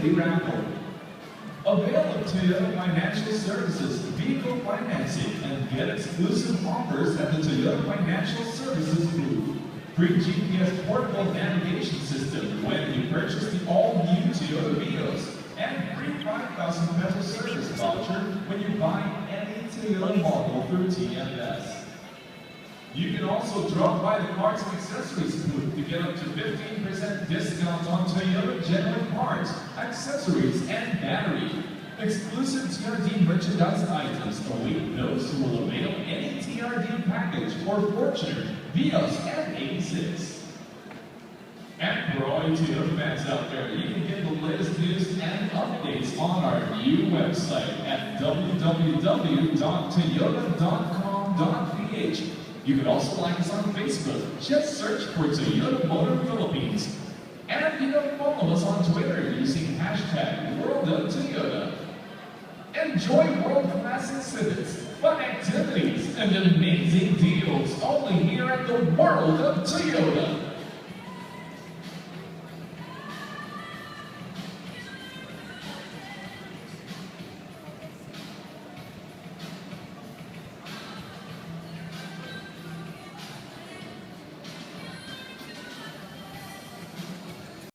weekly raffle. Avail of Toyota Financial Services vehicle financing and get exclusive offers at the Toyota Financial Services booth. Free GPS portable navigation system when you purchase the all-new Toyota Vios, and free 5,000 peso service voucher when you buy any Toyota model through TFS. You can also drop by the parts and accessories booth to get up to 15% discount on Toyota genuine parts, accessories, and battery. Exclusive TRD merchandise items await those who will avail any TRD package for Fortuner, Vios, and 86. And for all you Toyota fans out there, you can get the latest news and updates on our new website at www.toyota.com.ph. You can also like us on Facebook. Just search for Toyota Motor Philippines. And you can follow us on Twitter using hashtag #WorldOfToyota. Enjoy world-class exhibits, fun activities, and amazing deals only here at the World of Toyota.